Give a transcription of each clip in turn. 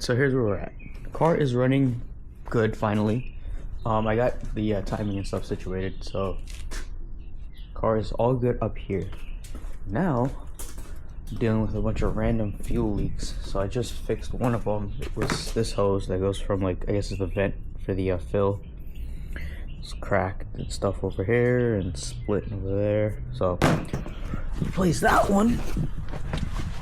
Alright, so here's where we're at. The car is running good finally. I got the timing and stuff situated, so car is all good up here. Now I'm dealing with a bunch of random fuel leaks, so I just fixed one of them. It was this hose that goes from, like, I guess it's the vent for the fill. It's cracked and stuff over here and split over there, so replace that one.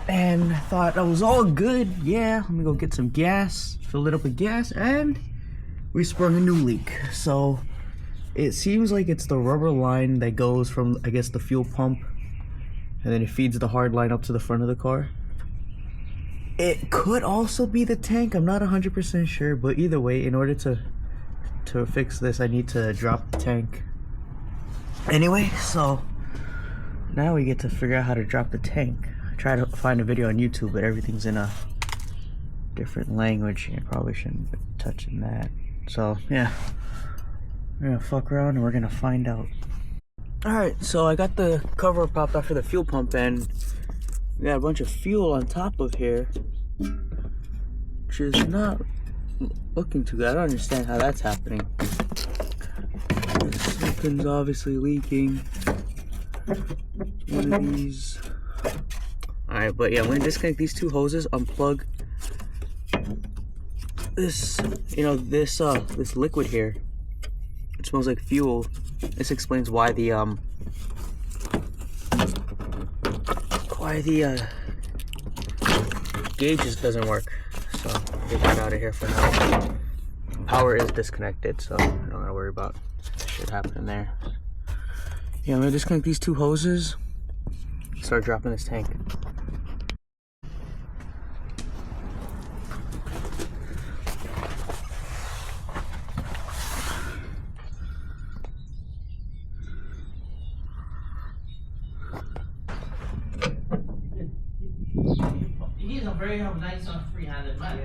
And I thought that was all good. Yeah, let me go get some gas, fill it up with gas, and we sprung a new leak. So it seems like it's the rubber line that goes from, I guess, the fuel pump, and then it feeds the hard line up to the front of the car. It could also be the tank, I'm not 100% sure, but either way, in order to fix this, I need to drop the tank. Anyway, so now we get to figure out how to drop the tank. Try to find a video on YouTube, but everything's in a different language. I probably shouldn't be touching that. So yeah, we're gonna fuck around and we're gonna find out. Alright, so I got the cover popped off for the fuel pump, and we got a bunch of fuel on top of here, which is not looking too good. I don't understand how that's happening. Something's obviously leaking. One of these. Alright, but yeah, I'm gonna disconnect these two hoses, unplug this, this liquid here. It smells like fuel. This explains why the gauge just doesn't work. So get that out of here for now. Power is disconnected, so I don't gotta worry about shit happening there. Yeah, I'm gonna disconnect these two hoses, start dropping this tank. These are very nice on free-handed man.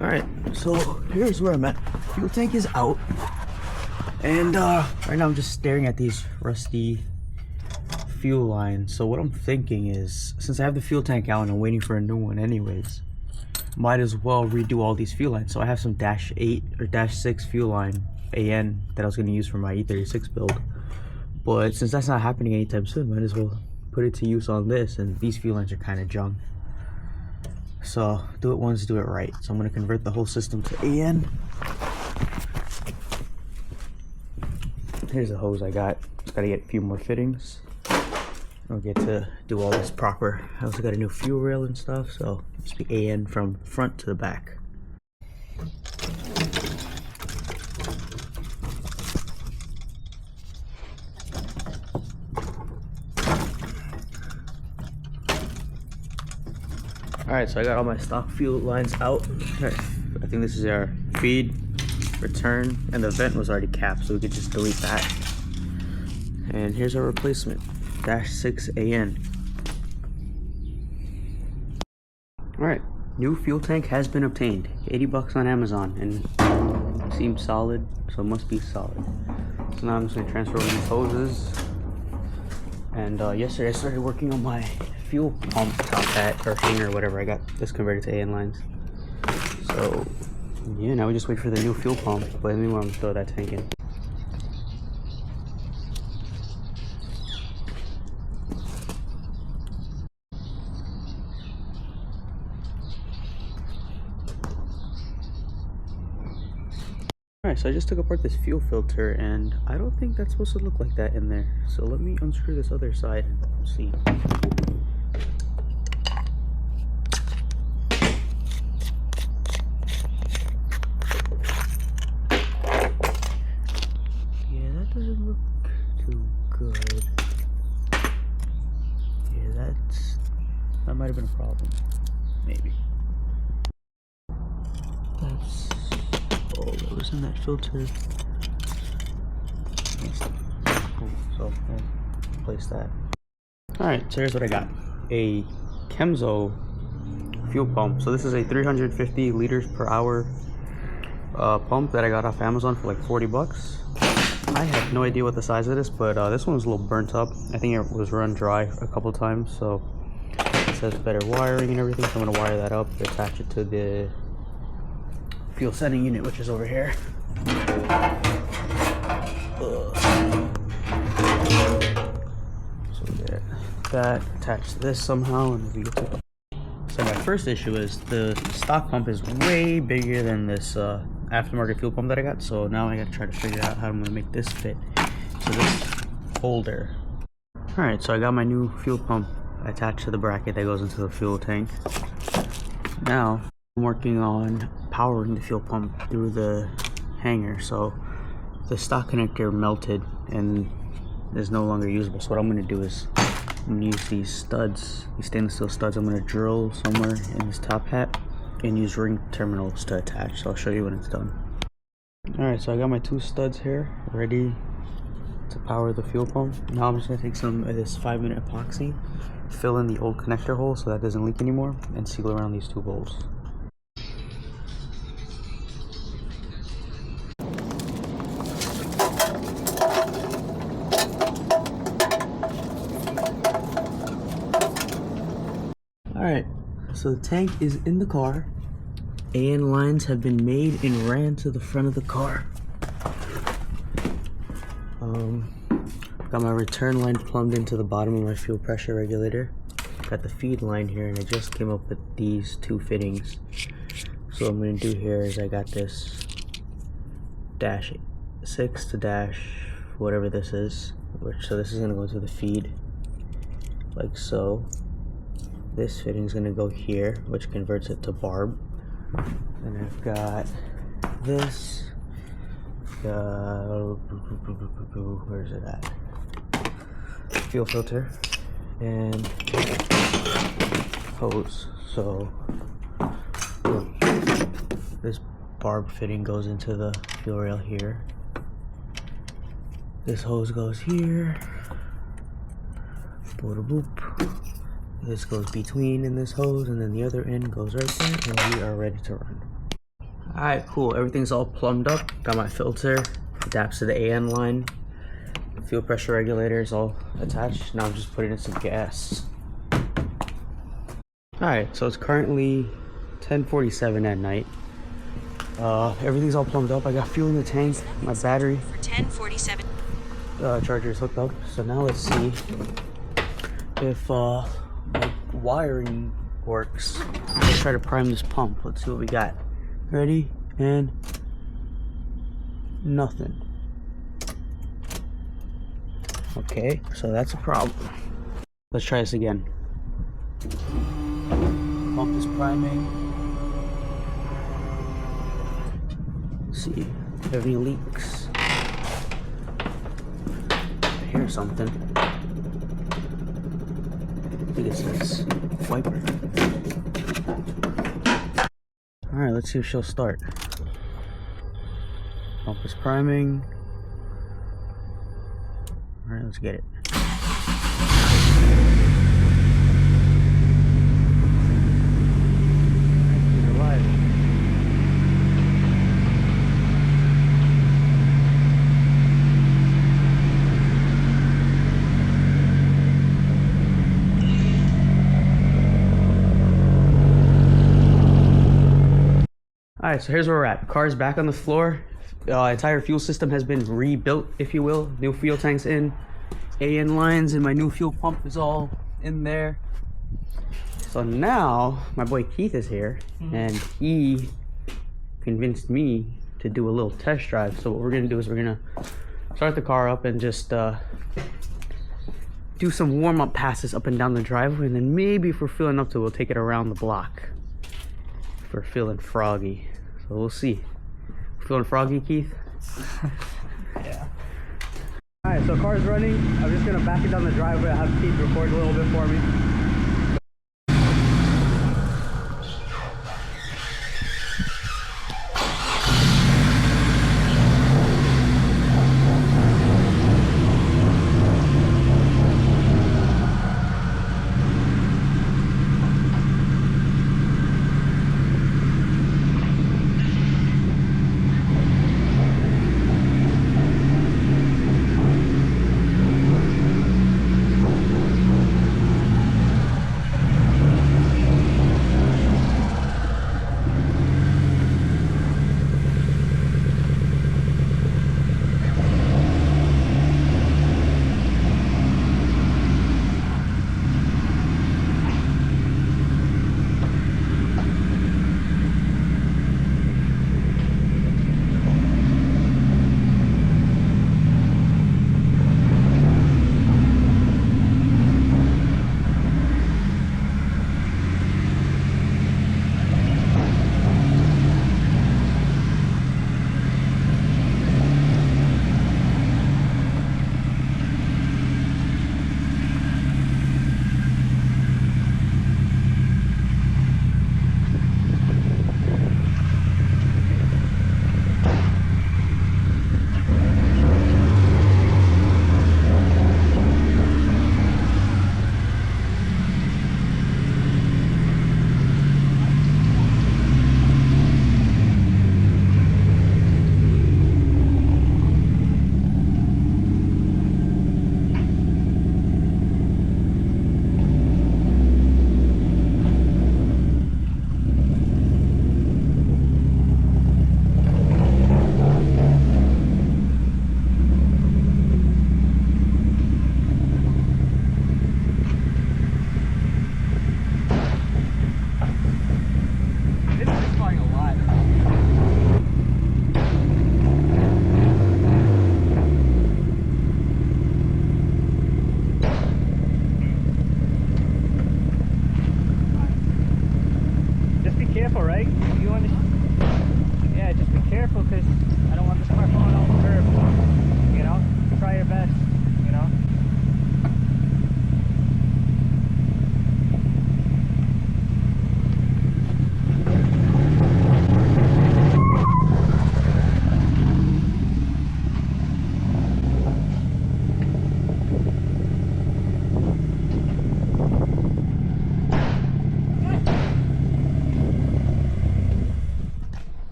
Alright, so here's where I'm at. Fuel tank is out. And right now I'm just staring at these rusty fuel lines. So what I'm thinking is, since I have the fuel tank out and I'm waiting for a new one anyways, might as well redo all these fuel lines. So I have some -8 or -6 fuel line AN that I was going to use for my E36 build, but since that's not happening anytime soon, might as well put it to use on this. And these fuel lines are kind of junk, so do it once, do it right. So I'm going to convert the whole system to AN. Here's the hose I got. Just got to get a few more fittings. I'll get to do all this proper. I also got a new fuel rail and stuff, so it's be AN from front to the back. Alright, so I got all my stock fuel lines out. I think this is our feed, return, and the vent was already capped, so we could just delete that. And here's our replacement. -6 AN. Alright, new fuel tank has been obtained. 80 bucks on Amazon, and seems solid, so it must be solid. So now I'm just gonna transfer over these hoses. And yesterday I started working on my fuel pump top hat or hanger, whatever. I got this converted to AN lines. So yeah, now we just wait for the new fuel pump. But anyway, I'm gonna throw that tank in. Alright, so I just took apart this fuel filter, and I don't think that's supposed to look like that in there. So let me unscrew this other side and see. Yeah, that doesn't look too good. Yeah, that might have been a problem. Maybe. That's all that was in that filter. So I'll place that. Alright, so here's what I got. A Chemzo fuel pump. So this is a 350 liters per hour pump that I got off Amazon for like 40 bucks. I have no idea what the size of this, but this one was a little burnt up. I think it was run dry a couple times, so it says better wiring and everything, so I'm gonna wire that up, attach it to the fuel sending unit, which is over here. So get that, attach to this somehow, and we get to. So my first issue is the stock pump is way bigger than this aftermarket fuel pump that I got. So now I gotta try to figure out how I'm gonna make this fit. So this holder. All right, so I got my new fuel pump attached to the bracket that goes into the fuel tank. Now I'm working on powering the fuel pump through the hanger. So the stock connector melted and is no longer usable. So what I'm gonna do is I'm gonna use these studs, these stainless steel studs. I'm gonna drill somewhere in this top hat and use ring terminals to attach. So I'll show you when it's done. All right, so I got my 2 studs here ready to power the fuel pump. Now I'm just gonna take some of this 5-minute epoxy, fill in the old connector hole so that doesn't leak anymore, and seal around these 2 holes. Alright, so the tank is in the car. AN lines have been made and ran to the front of the car. Got my return line plumbed into the bottom of my fuel pressure regulator. Got the feed line here, and I just came up with these 2 fittings. So what I'm going to do here is I got this dash 6 to dash whatever this is. So this is going to go to the feed like so. This fitting is going to go here, which converts it to barb. And I've got this. Where's it at? Fuel filter and hose. So this barb fitting goes into the fuel rail here. This hose goes here. Boop boop. This goes between in this hose, and then the other end goes right there, and we are ready to run. Alright, cool. Everything's all plumbed up. Got my filter, adapts to the AN line. The fuel pressure regulator is all attached. Now I'm just putting in some gas. Alright, so it's currently 10:47 at night. Everything's all plumbed up. I got fuel in the tank. My battery For 10:47. charger is hooked up. So now let's see if my wiring works. Let's try to prime this pump. Let's see what we got. Ready? And nothing. Okay, so that's a problem. Let's try this again. Pump is priming. Let's see. Do we have any leaks? I hear something. I think it's this wiper. Alright, let's see if she'll start. Pump is priming. Alright, let's get it. She's alive. Alright, so here's where we're at. Car's back on the floor. Entire fuel system has been rebuilt, if you will. New fuel tanks in. AN lines and my new fuel pump is all in there. So now, my boy Keith is here, and he convinced me to do a little test drive. So what we're gonna do is we're gonna start the car up and just do some warm-up passes up and down the driveway, and then maybe if we're feeling up to it, we'll take it around the block. If we're feeling froggy. So we'll see. Feeling froggy, Keith? Yeah. Alright, so car's running. I'm just gonna back it down the driveway. I'll have Keith record a little bit for me. like, if you want to, yeah, just be careful because I don't want this car falling off the curb. You know, try your best. You know.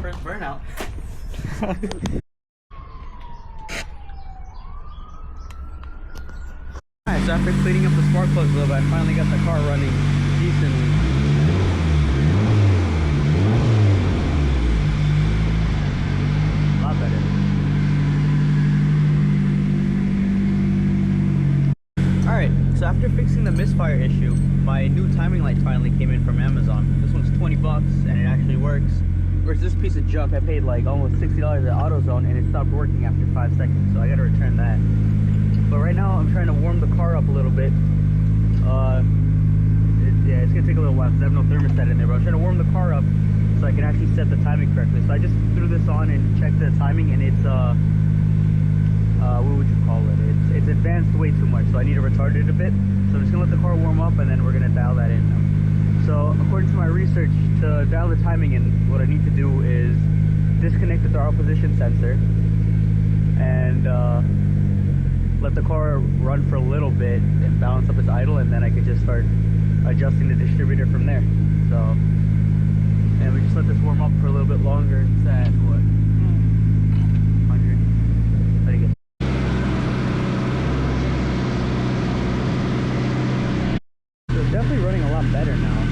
First burnout. Alright, so after cleaning up the spark plugs a little bit, I finally got the car running decently. A lot better. Alright, so after fixing the misfire issue, my new timing light finally came in from Amazon. This one's 20 bucks and it actually works. Versus this piece of junk, I paid like almost $60 at AutoZone and it stopped working after 5 seconds, so I gotta return that. But right now I'm trying to warm the car up a little bit. Yeah, it's gonna take a little while because I have no thermostat in there, but I'm trying to warm the car up so I can actually set the timing correctly. So I just threw this on and checked the timing, and it's what would you call it? It's advanced way too much, so I need to retard it a bit. So I'm just gonna let the car warm up and then we're gonna dial that in. So according to my research, to dial the timing in, what I need to do is disconnect the throttle position sensor and let the car run for a little bit and balance up its idle, and then I could just start adjusting the distributor from there. So, and we just let this warm up for a little bit longer. It's at what? 100. Let it get. So it's definitely running a lot better now.